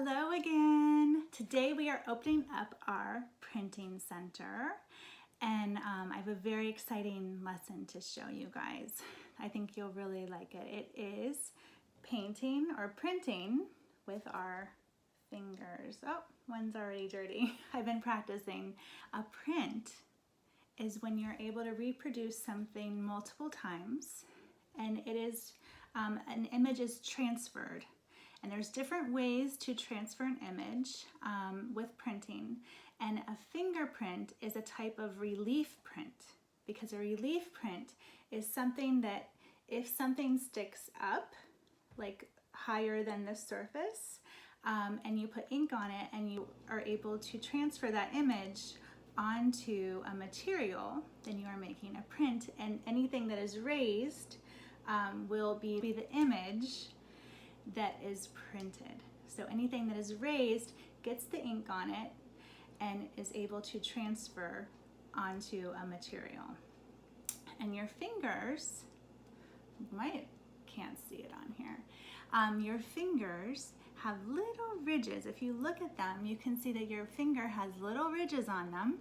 Hello again. Today we are opening up our printing center and I have a very exciting lesson to show you guys. I think you'll really like it. It is painting or printing with our fingers. Oh, one's already dirty. I've been practicing. A print is when you're able to reproduce something multiple times and it is an image is transferred. And there's different ways to transfer an image with printing. And a fingerprint is a type of relief print, because a relief print is something that if something sticks up, like higher than the surface, and you put ink on it and you are able to transfer that image onto a material, then you are making a print, and anything that is raised will be the image that is printed. So anything that is raised gets the ink on it and is able to transfer onto a material. And your fingers, you can't see it on here, your fingers have little ridges. If you look at them, you can see that your finger has little ridges on them,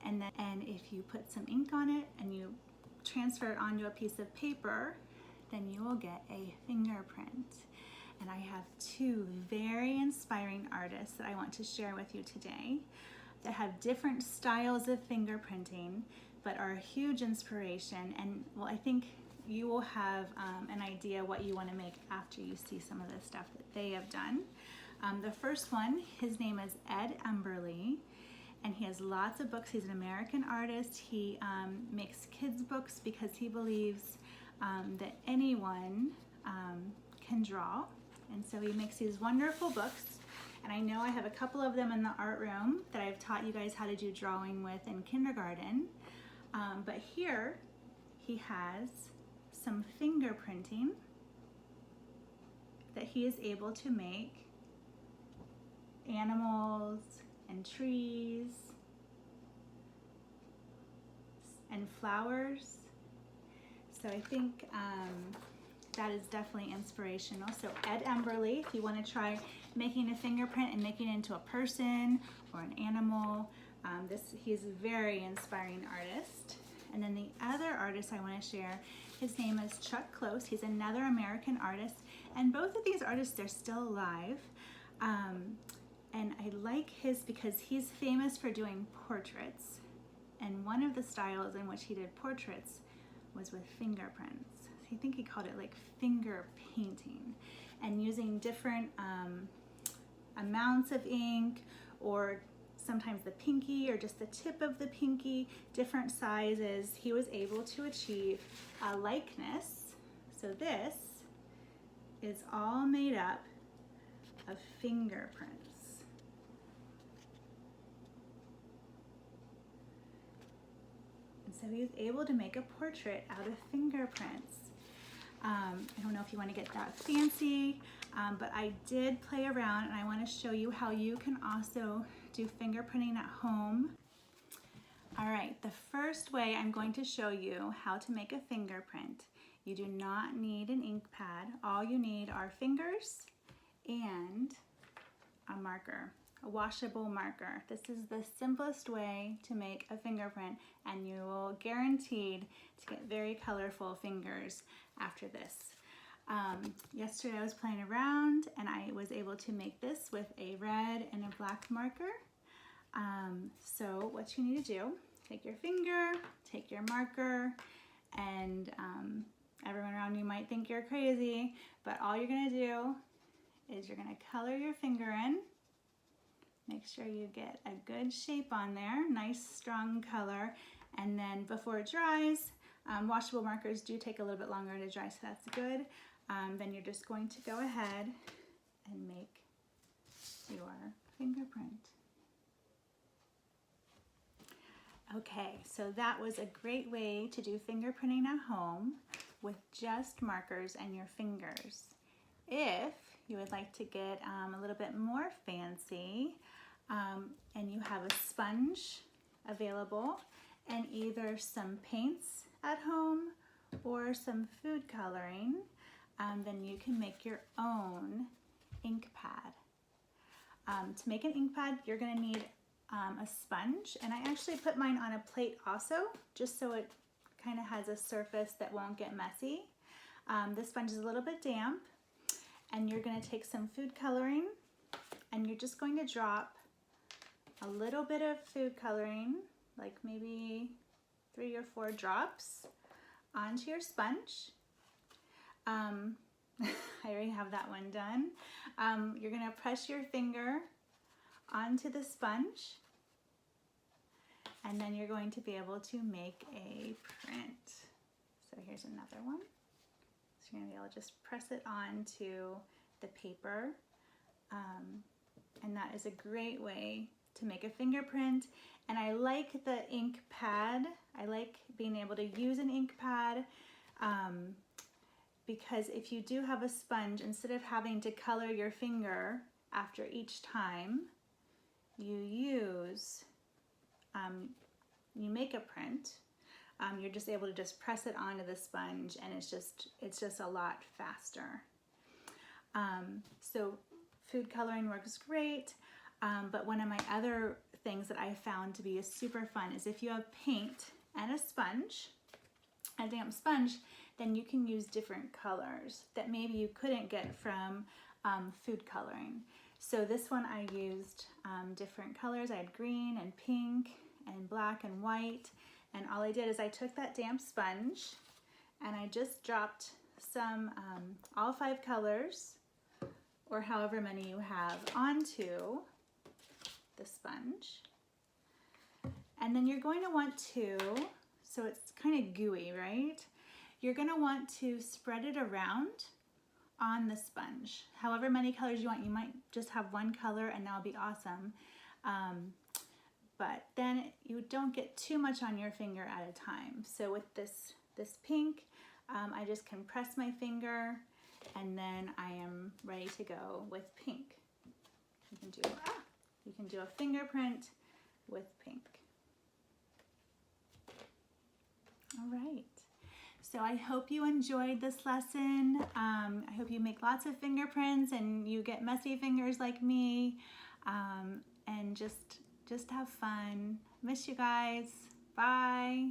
and if you put some ink on it and you transfer it onto a piece of paper, then you will get a fingerprint. And I have two very inspiring artists that I want to share with you today that have different styles of fingerprinting but are a huge inspiration, and well, I think you will have an idea what you want to make after you see some of the stuff that they have done. The first one, his name is Ed Emberly, and he has lots of books. He's an American artist. He makes kids books because he believes that anyone can draw. And so he makes these wonderful books, and I know I have a couple of them in the art room that I've taught you guys how to do drawing with in kindergarten. But here he has some fingerprinting that he is able to make animals and trees and flowers. So I think that is definitely inspirational. So Ed Emberly, if you want to try making a fingerprint and making it into a person or an animal, he's a very inspiring artist. And then the other artist I want to share, his name is Chuck Close. He's another American artist, and both of these artists, they're still alive. And I like his because he's famous for doing portraits, and one of the styles in which he did portraits was with fingerprints. I think he called it like finger painting, and using different amounts of ink, or sometimes the pinky or just the tip of the pinky, different sizes, he was able to achieve a likeness. So this is all made up of fingerprints. And so he was able to make a portrait out of fingerprints. I don't know if you want to get that fancy, but I did play around, and I want to show you how you can also do fingerprinting at home. All right, the first way I'm going to show you how to make a fingerprint. You do not need an ink pad. All you need are fingers and a marker, a washable marker. This is the simplest way to make a fingerprint, and you will guaranteed to get very colorful fingers after this. Yesterday I was playing around and I was able to make this with a red and a black marker. So what you need to do, take your finger, take your marker, and everyone around you might think you're crazy, but all you're gonna do is you're gonna color your finger in. Make sure you get a good shape on there, nice strong color, and then before it dries, washable markers do take a little bit longer to dry, so that's good. Then you're just going to go ahead and make your fingerprint. Okay, so that was a great way to do fingerprinting at home with just markers and your fingers. If you would like to get a little bit more fancy, and you have a sponge available and either some paints at home or some food coloring, then you can make your own ink pad. To make an ink pad, you're gonna need a sponge, and I actually put mine on a plate also, just so it kind of has a surface that won't get messy. This sponge is a little bit damp, and you're gonna take some food coloring, and you're just going to drop a little bit of food coloring, like maybe 3 or 4 drops, onto your sponge. I already have that one done. You're gonna press your finger onto the sponge, and then you're going to be able to make a print. So here's another one. So you're gonna be able to just press it onto the paper, and that is a great way to make a fingerprint. And I like the ink pad. I like being able to use an ink pad, because if you do have a sponge, instead of having to color your finger after each time you use, you make a print, you're just able to just press it onto the sponge, and it's just a lot faster. So food coloring works great, but one of my other things that I found to be super fun is if you have paint and a sponge, a damp sponge, then you can use different colors that maybe you couldn't get from food coloring. So this one I used different colors. I had green and pink and black and white, and all I did is I took that damp sponge and I just dropped some, all 5 colors, or however many you have, onto the sponge. And then you're going to want to, so it's kind of gooey, right? You're going to want to spread it around on the sponge. However many colors you want, you might just have 1 color and that'll be awesome. But then you don't get too much on your finger at a time. So with this pink, I just can press my finger, and then I am ready to go with pink. You can do a fingerprint with pink. All right. So I hope you enjoyed this lesson. I hope you make lots of fingerprints and you get messy fingers like me, and just have fun. Miss you guys. Bye.